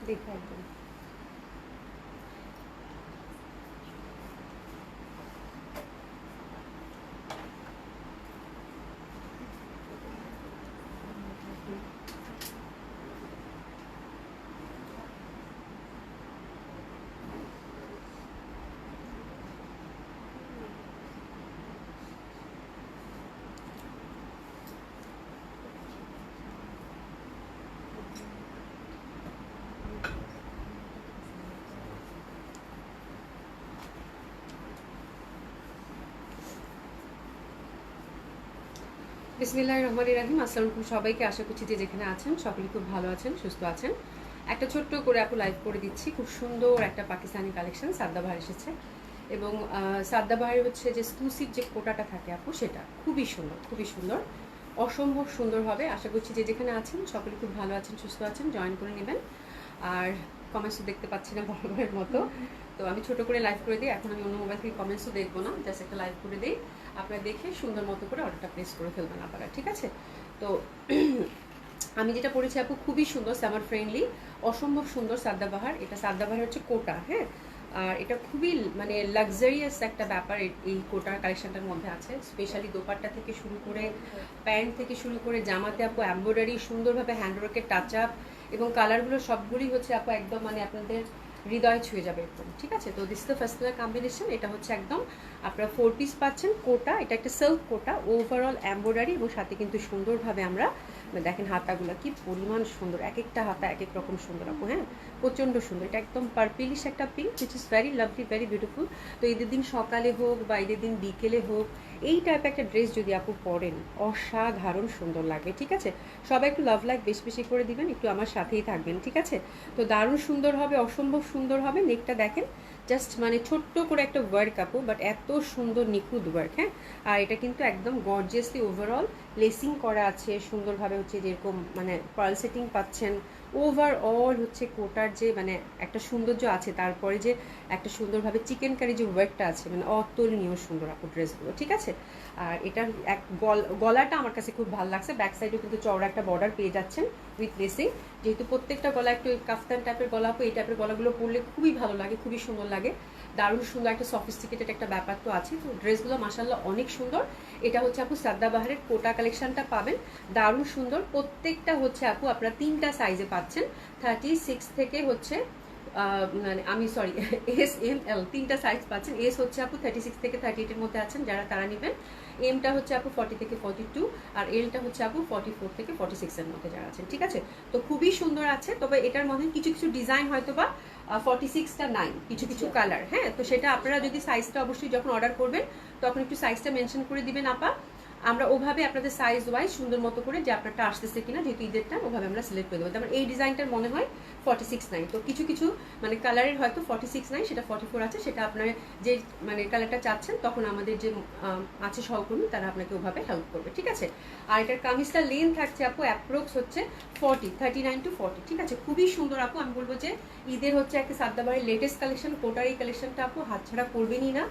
দেখো একদম বিসমিল্লাহির রহমানির রহিম। আসসালামু আলাইকুম সবাইকে, আশা করছি যে যেখানে আছেন সকলে খুব ভালো আছেন, সুস্থ আছেন। একটা ছোট্ট করে আপু লাইভ করে দিচ্ছি, খুব সুন্দর একটা পাকিস্তানি কালেকশন সাদ্দাবাহার এসেছে। এবং সাদ্দাবাহারের হচ্ছে যে এক্সক্লুসিভ যে কোটাটা থাকে আপু, সেটা খুবই সুন্দর, খুবই সুন্দর, অসম্ভব সুন্দর হবে। আশা করছি যে যেখানে আছেন সকলে খুব ভালো আছেন, সুস্থ আছেন, জয়েন করে নেবেন। আর কমেন্টসও দেখতে পাচ্ছি না বরাবরের মতো, তো আমি ছোট করে লাইভ করে দিই। এখন আমি অন্য মোবাইল থেকে কমেন্টসও দেখবো না, জাস্ট একটা লাইভ করে দিই। আপনারা দেখে সুন্দর মতো করে অর্ডারটা প্লেস করে ফেলবেন আপনারা, ঠিক আছে? তো আমি যেটা পড়েছি আপু খুবই সুন্দর, সামার ফ্রেন্ডলি, অসম্ভব সুন্দর সাদ্দাবাহার। এটা সাদ্দাবাহার হচ্ছে কোটা, হ্যাঁ। আর এটা খুবই মানে লাক্সারিয়াস একটা ব্যাপার এই কোটার কালেকশনটার মধ্যে আছে। স্পেশালি দোপাট্টা থেকে শুরু করে, প্যান্ট থেকে শুরু করে, জামাতে আপু এমব্রয়ডারি সুন্দরভাবে হ্যান্ডওয়ার্কের টাচ আপ, এবং কালারগুলো সবগুলি হচ্ছে আপু একদম মানে আপনাদের হৃদয় ছুঁয়ে যাবে একদম, ঠিক আছে? তো this the first colour combination. এটা হচ্ছে একদম আপনারা 4 পিস পাচ্ছেন কোটা। এটা একটা সিল্ক কোটা, ওভারঅল এমব্রয়ডারি, এবং সাথে কিন্তু সুন্দরভাবে আমরা দেখেন হাতাগুলো কি পরিমাণ সুন্দর, এক একটা হাতা এক এক রকম সুন্দর আপু, হ্যাঁ, প্রচণ্ড সুন্দর। এটা একদম পার্পিলিশ একটা pink, which is very lovely, very beautiful. তো ঈদের দিন সকালে হোক বা ঈদের দিন বিকেলে হোক, এই টাইপের একটা ড্রেস যদি আপু পরেন, অসাধারণ সুন্দর লাগবে, ঠিক আছে? সবাই একটু লাভ লাইক বেশি বেশি করে দিবেন, একটু আমার সাথেই থাকবেন, ঠিক আছে? তো দারুণ সুন্দর হবে, অসম্ভব সুন্দর হবে। নেকটা দেখেন, জাস্ট মানে ছোট্ট করে একটা ওয়ার্ক আপু, বাট এত সুন্দর নিখুঁত ওয়ার্ক, হ্যাঁ। আর এটা কিন্তু একদম গর্জিয়াসলি ওভারঅল লেসিং করা আছে সুন্দরভাবে, হচ্ছে যেরকম মানে পার্ল সেটিং পাচ্ছেন। ওভারঅল হচ্ছে কোটার যে মানে একটা সৌন্দর্য আছে, তারপরে যে একটা সুন্দরভাবে চিকেন কারি যে ওয়ার্কটা আছে, মানে অতুলনীয় সুন্দর আপু ড্রেসগুলো, ঠিক আছে? আর এটার এক গলাটা আমার কাছে খুব ভালো লাগছে। ব্যাক সাইডেও কিন্তু চওড়া একটা বর্ডার পেয়ে যাচ্ছেন উইথ লেসিং। যেহেতু প্রত্যেকটা গলা একটু কাফতান টাইপের গলা আপু, এই টাইপের গলাগুলো পরলে খুবই ভালো লাগে, খুবই সুন্দর লাগে। দারুণ সুন্দর একটা সফিস্টিকেটেড একটা ব্যাপার তো আছে। তো ড্রেসগুলো মাসাল্লাহ অনেক সুন্দর। এটা হচ্ছে আপু সাদ্দাবাহারের কোটা কালেকশনটা পাবেন, দারুণ সুন্দর। প্রত্যেকটা হচ্ছে আপু আপনারা 3টা সাইজে পাচ্ছেন, 36 থেকে হচ্ছে মানে আমি সরি এস এম এল 3টা সাইজ পাচ্ছেন। এস হচ্ছে আপু 36 থেকে 38-এর মধ্যে আছেন যারা, তারা নেবেন। এমটা হচ্ছে আপু 40 থেকে 42, আর এলটা হচ্ছে আপু 44 থেকে 46-এর মধ্যে যারা আছেন, ঠিক আছে? তো খুবই সুন্দর আছে। তবে এটার মধ্যে কিছু কিছু ডিজাইন হয়তো বা 46টা নাই, কিছু কিছু কালার, হ্যাঁ। তো সেটা আপনারা যদি সাইজটা অবশ্যই যখন অর্ডার করবেন তখন একটু সাইজটা মেনশন করে দিবেন আপা। আমরা ওভাবে আপনাদের সাইজ ওয়াইজ সুন্দর মতো করে যে আপনারটা আসতেছে কিনা, যেহেতু ঈদেরটা, ওভাবে আমরা সিলেক্ট করে দেবো। তারপর এই ডিজাইনটার মনে হয় 46 নাই, তো কিছু কিছু মানে কালারের হয়তো 46 নাই, সেটা 44 আছে। সেটা আপনার যে মানে কালারটা চাচ্ছেন, তখন আমাদের যে আছে সহকর্মী, তারা আপনাকে ওভাবে হেল্প করবে, ঠিক আছে? আর এটার কামিজটা লেন থাকছে আপু অ্যাপ্রক্স হচ্ছে 39 to 40, ঠিক আছে? খুবই সুন্দর আপু। আমি বলবো যে ঈদের হচ্ছে একটা সাদ্দাবাহারের লেটেস্ট কালেকশন, কোটার এই কালেকশনটা আপু হাতছাড়া করবেনই না।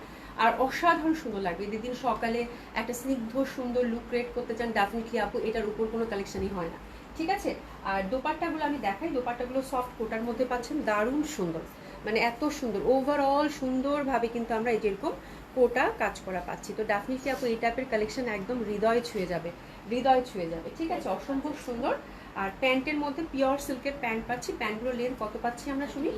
আর অসাধারণ সুন্দর লাগবে ঈদের দিন সকালে একটা স্নিগ্ধ সুন্দর লুক ক্রিয়েট করতে চান, ডেফিনেটলি আপু এটার উপর কোনো কালেকশনই হয় না, ঠিক আছে? আর দোপাট্টাগুলো আমি দেখাই। দোপাট্টাগুলো সফট কোটার মধ্যে পাচ্ছেন, দারুণ সুন্দর, মানে এত সুন্দর ওভারঅল সুন্দরভাবে কিন্তু আমরা এই যেরকম কোটা কাজ করা পাচ্ছি। তো ডেফিনেটলি আপু এই টাইপের কালেকশন একদম হৃদয় ছুঁয়ে যাবে, হৃদয় ছুঁয়ে যাবে, ঠিক আছে? অসম্ভব সুন্দর। আর প্যান্টের মধ্যে পিওর সিল্কের প্যান্ট পাচ্ছি। প্যান্টগুলো লেন্থ কত পাচ্ছি আমরা শুনি?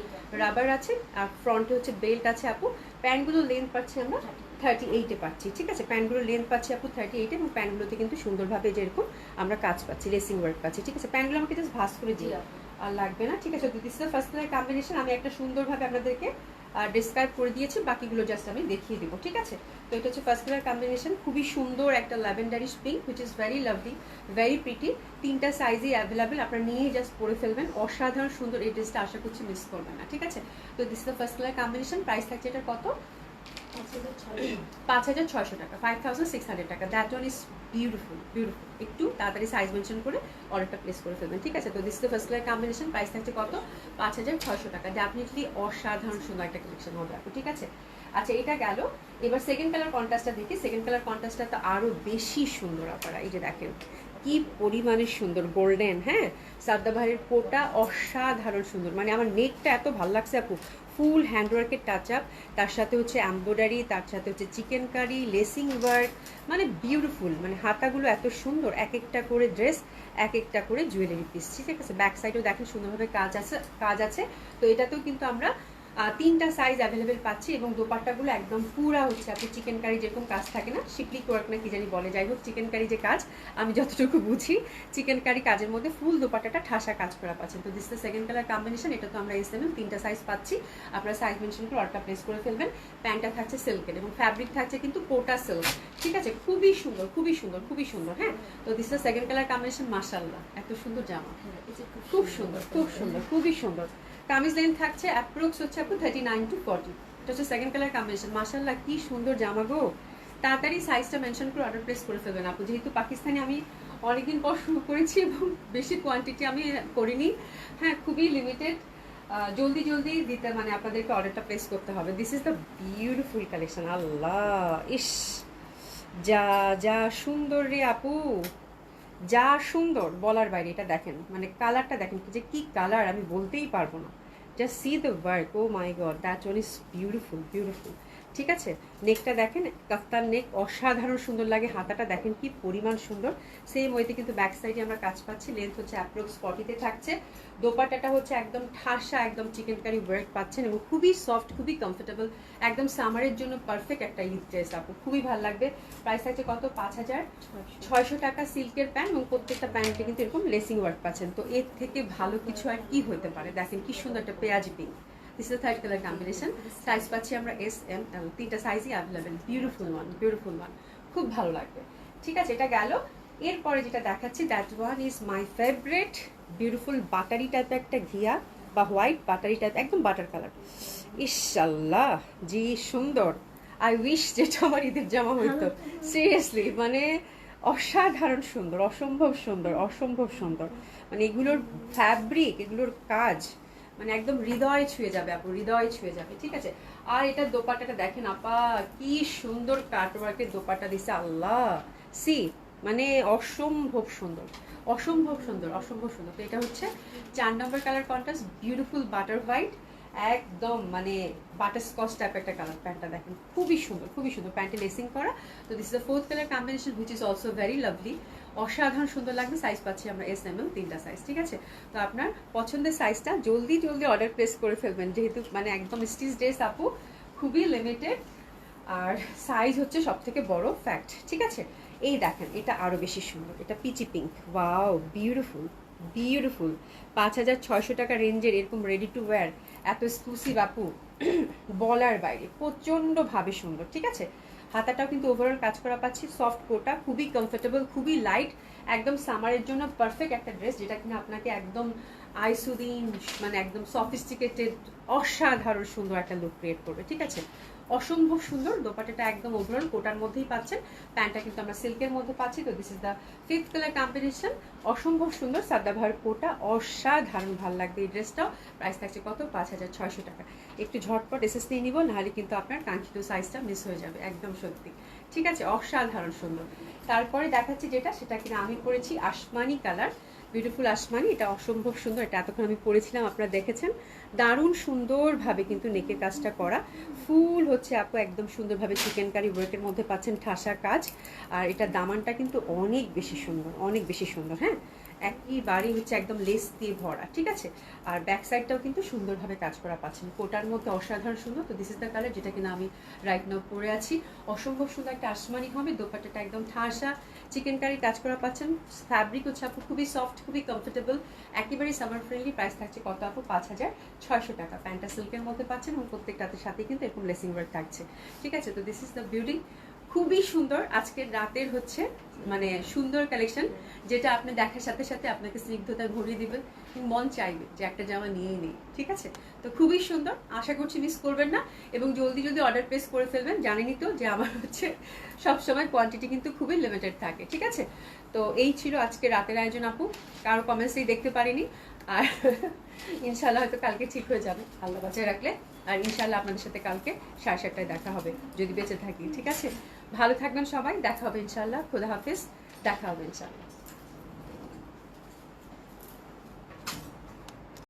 রাবার আছে, আর ফ্রন্টে হচ্ছে বেল্ট আছে আপু। প্যান্টগুলো লেন্থ পাচ্ছি আমরা 38-এ পাচ্ছি, ঠিক আছে? প্যান্টগুলো লেন্থ পাচ্ছি আপু 38-এ, এবং প্যান্টগুলোতে কিন্তু সুন্দরভাবে যেরকম আমরা কাজ পাচ্ছি, লেসিং ওয়ার্ক পাচ্ছি, ঠিক আছে? প্যান্টগুলো আমাকে জাস্ট ভাঁজ করে দিই, আর লাগবে না, ঠিক আছে? তো this is the first colour combination. আমি একটা সুন্দরভাবে আপনাদেরকে ডিসক্রাইব করে দিয়েছি, বাকিগুলো জাস্ট আমি দেখিয়ে দিব, ঠিক আছে? তো এটা হচ্ছে ফার্স্ট কালার কম্বিনেশন, খুবই সুন্দর একটা lavenderish pink, which is very lovely, very pretty. 3টা সাইজই অ্যাভেলেবেল, আপনারা নিয়েই জাস্ট পরে ফেলবেন। অসাধারণ সুন্দর এই ড্রেসটা, আশা করছি মিস করবেন না, ঠিক আছে? তো this is the first colour combination. Price থাকছে এটা কত? 5,600 টাকা, 5,600 টাকা। That one is beautiful, beautiful. একটু তাড়াতাড়ি সাইজ মেনশন করে অর্ডারটা প্লেস করে ফেলবেন, ঠিক আছে? তো this the first colour combination. Price থাকছে কত? 5,600 টাকা। ডেফিনেটলি অসাধারণ সুন্দর একটা কালেকশন হবে আপু, ঠিক আছে? আচ্ছা, এটা গেল। এবার সেকেন্ড কালার কন্ট্রাস্টটা দেখি। সেকেন্ড কালার কন্ট্রাস্টটা তো আরও বেশি সুন্দর আপনারা, এই যে দেখেন কি পরিমাণে সুন্দর গোল্ডেন, হ্যাঁ সাদাবাহারের কোটা অসাধারণ সুন্দর, মানে আমার নেকটা এত ভালো লাগছে আপু, ফুল হ্যান্ডওয়ার্কের টাচ আপ, তার সাথে হচ্ছে এমব্রয়ডারি, তার সাথে হচ্ছে চিকেন কারি, লেসিং ওয়ার্ক, মানে বিউটিফুল, মানে হাতাগুলো এত সুন্দর, এক একটা করে ড্রেস, এক একটা করে জুয়েলারি পিস, ঠিক আছে। ব্যাক সাইডেও দেখেন সুন্দরভাবে কাজ আছে। তো এটাতেও কিন্তু আমরা 3টা সাইজ অ্যাভেলেবেল পাচ্ছি, এবং দোপাট্টাগুলো একদম পুরা হচ্ছে আপনি চিকেন কারি যেরকম কাজ থাকে না, শিকলিক ওয়ার্ক না কি জানি বলে, যাই হোক চিকেন কারি যে কাজ আমি যতটুকু বুঝি, চিকেন কারি কাজের মধ্যে ফুল দোপাট্টাটা ঠাসা কাজ করা পাচ্ছেন। তো this the second colour combination, এটা তো আমরা এসএমএল 3টা সাইজ পাচ্ছি, আপনারা সাইজ মেনশন করে অর্ডারটা প্লেস করে ফেলবেন। প্যান্টটা থাকছে সিল্কের এবং ফ্যাব্রিক থাকছে কিন্তু কোটা সিল্ক, ঠিক আছে, খুবই সুন্দর খুবই সুন্দর খুবই সুন্দর। হ্যাঁ, তো this the second colour combination, মাশাআল্লাহ এত সুন্দর জামা, খুব সুন্দর খুব সুন্দর খুবই সুন্দর। কামিজ লেন্থ থাকছে অ্যাপ্রক্স হচ্ছে আপু 39 to 40, এটা হচ্ছে সেকেন্ড কালার কম্বিনেশন। মাশাআল্লাহ কি সুন্দর জামা গো, তাড়াতাড়ি সাইজটা মেনশন করে অর্ডার প্লেস করে ফেলবেন আপু, যেহেতু পাকিস্তানি আমি অনেকদিন পর শুরু করেছি এবং বেশি কোয়ান্টিটি আমি করিনি, হ্যাঁ খুবই লিমিটেড, জলদি জলদি দিতে মানে আপনাদেরকে অর্ডারটা প্লেস করতে হবে। This is the beautiful collection, আল্লাহ ইস যা যা সুন্দর রে আপু, যা সুন্দর বলার বাইরে। এটা দেখেন, মানে কালারটা দেখেন যে কি কালার আমি বলতেই পারবো না, just see the work, oh my God that one is beautiful beautiful, ঠিক আছে। নেকটা দেখেন, কাফতান নেক অসাধারণ সুন্দর লাগে, হাতাটা দেখেন কি পরিমাণ সুন্দর, সেম ওয়েতে কিন্তু ব্যাক সাইডে আমরা কাজ পাচ্ছি, লেন্থ হচ্ছে অ্যাপ্রক্স 40-তে থাকছে, দোপাট্টাটা হচ্ছে একদম ঠাসা, একদম চিকেন কারি ওয়ার্ক পাচ্ছেন এবং খুবই সফট, খুবই কমফোর্টেবল, একদম সামারের জন্য পারফেক্ট একটা ঈদ ড্রেস আপু, খুবই ভালো লাগবে। প্রাইস থাকছে কত, 5,600 টাকা সিল্কের প্যান্ট, এবং প্রত্যেকটা প্যান্টে কিন্তু এরকম লেসিং ওয়ার্ক পাচ্ছেন। তো এর থেকে ভালো কিছু আর কি হতে পারে, দেখেন কি সুন্দর একটা পেঁয়াজি pink, this is third colour combination. Size পাচ্ছি আমরা এস এম এল, 3টা সাইজই অ্যাভেলেবেল, বিউটিফুল ওয়ান, খুব ভালো লাগবে, ঠিক আছে। এটা গেল। এরপরে যেটা দেখাচ্ছি that one is my favourite, beautiful buttery টাইপের একটা ঘিয়া বা হোয়াইট বাটারি টাইপ, একদম বাটার কালার, ইনশাল্লাহ জি সুন্দর, আই উইশ যেটা আমার ঈদের জামা হইতো, সিরিয়াসলি মানে অসাধারণ সুন্দর, অসম্ভব সুন্দর, অসম্ভব সুন্দর, মানে এগুলোর ফ্যাব্রিক, এগুলোর কাজ মানে একদম হৃদয় ছুঁয়ে যাবে আপু, হৃদয় ছুঁয়ে যাবে, ঠিক আছে। আর এটার দোপাট্টাটা দেখেন আপা, কি সুন্দর কাটওয়ার্কের দোপাট্টা দিছে, আল্লাহ সি, মানে অসম্ভব সুন্দর অসম্ভব সুন্দর অসম্ভব সুন্দর। তো এটা হচ্ছে 4 নম্বর colour contrast, beautiful butter white, একদম মানে বাটার স্কচ টাইপ একটা কালার, প্যান্টটা দেখেন খুবই সুন্দর খুবই সুন্দর, প্যান্টে লেসিং করা। তো this is the fourth colour combination which is also very lovely, অসাধারণ সুন্দর লাগবে। সাইজ পাচ্ছি আমরা এস এম এল, 3টা সাইজ, ঠিক আছে। তো আপনার পছন্দের সাইজটা জলদি জলদি অর্ডার প্লেস করে ফেলবেন, যেহেতু মানে একদম স্টিচ ড্রেস আপু, খুবই লিমিটেড, আর সাইজ হচ্ছে সব থেকে বড় ফ্যাক্ট, ঠিক আছে। এই দেখেন এটা আরো বেশি সুন্দর, এটা peachy pink, wow beautiful beautiful, 5,600 টাকা রেঞ্জের এরকম রেডি টু ওয়্যার, এত এক্সক্লুসিভ আপু বলার বাইরে, প্রচন্ড ভাবে সুন্দর, ঠিক আছে। হাতাটাও কিন্তু ওভারঅল কাজ করা পাচ্ছি, সফট কোটা, খুবই কমফোর্টেবল, খুবই লাইট, একদম সামারের জন্য পারফেক্ট একটা ড্রেস, যেটা কিনা আপনাকে একদম আইসুদিন, মানে একদম সফিস্টিকেটেড, অসাধারণ সুন্দর একটা লুক ক্রিয়েট করবে, ঠিক আছে। অসম্ভব সুন্দর, দোপাট্টাটা একদম ওভারঅল কোটার মধ্যেই পাচ্ছেন, প্যান্টটা কিন্তু আমরা সিল্কের মধ্যে পাচ্ছি। তো this is the fifth colour combination, অসম্ভব সুন্দর সাদাভার কোটা, অসাধারণ ভালো লাগবে এই ড্রেসটাও। প্রাইস থাকছে কত, 5,600 টাকা। একটু ঝটপট এসএস নিয়ে নিব, নাহলে কিন্তু আপনার কাঙ্ক্ষিত সাইজটা মিস হয়ে যাবে, একদম সত্যি, ঠিক আছে, অসাধারণ সুন্দর। তারপরে দেখাচ্ছি যেটা, সেটা কিনা আমি পরেছি আসমানি কালার, বিউটিফুল আসমানি, এটা অসম্ভব সুন্দর, এটা এতক্ষণ আমি পরেছিলাম আপনারা দেখেছেন, দারুণ সুন্দরভাবে কিন্তু নেকের কাজটা করা, ফুল হচ্ছে আপু একদম সুন্দরভাবে চিকেন কারি ওয়ার্কের মধ্যে পাচ্ছেন ঠাসা কাজ, আর এটা দামানটা কিন্তু অনেক বেশি সুন্দর, অনেক বেশি সুন্দর, হ্যাঁ একইবারই হচ্ছে একদম লেস দিয়ে ভরা, ঠিক আছে। আর ব্যাক সাইডটাও কিন্তু সুন্দরভাবে কাজ করা পাচ্ছেন, কোটার মধ্যে অসাধারণ সুন্দর। তো দিস ইজ দ্য কালার, যেটা কিনা আমি রাইট নাও পরে আছি, অসম্ভব সুন্দর একটা আসমানি হবে, দোপাট্টাটা একদম ঠাসা চিকেন কারি কাজ করা পাচ্ছেন, ফ্যাব্রিক হচ্ছে আপু খুবই সফট, খুবই কমফোর্টেবল, একেবারেই সামার ফ্রেন্ডলি। প্রাইস থাকছে কত আপু, 5,600 টাকা। প্যান্টটা সিল্কের মধ্যে পাচ্ছেন এবং প্রত্যেকটাতে সাথে কিন্তু এরকম লেসিং ওয়ার্ক থাকছে, ঠিক আছে। তো দিস ইজ দ্য বিউটি, খুবই সুন্দর আজকের রাতের হচ্ছে মানে সুন্দর কালেকশন, যেটা আপনি দেখার সাথে সাথে আপনাকে স্নিগ্ধতা ভরিয়ে দিবেন, মন চাইবে যে একটা জামা নিয়েই নেই, ঠিক আছে। তো খুবই সুন্দর, আশা করছি মিস করবেন না, এবং জলদি জলদি অর্ডার প্লেস করে ফেলবেন। জানেনই তো যে আমার হচ্ছে সবসময় কোয়ান্টিটি কিন্তু খুবই লিমিটেড থাকে, ঠিক আছে। তো এই ছিল আজকে রাতের আয়োজন আপু, কারো কমেন্টসেই দেখতে পারিনি, আর ইনশাল্লাহ হয়তো কালকে ঠিক হয়ে যাবে আল্লাহ বাঁচায় রাখলে, আর ইনশাল্লাহ আপনাদের সাথে কালকে 7:30টায় দেখা হবে যদি বেঁচে থাকি, ঠিক আছে। ভালো থাকবেন সবাই, দেখা হবে ইনশাল্লাহ, খোদা হাফিজ, দেখা হবে ইনশাল্লাহ।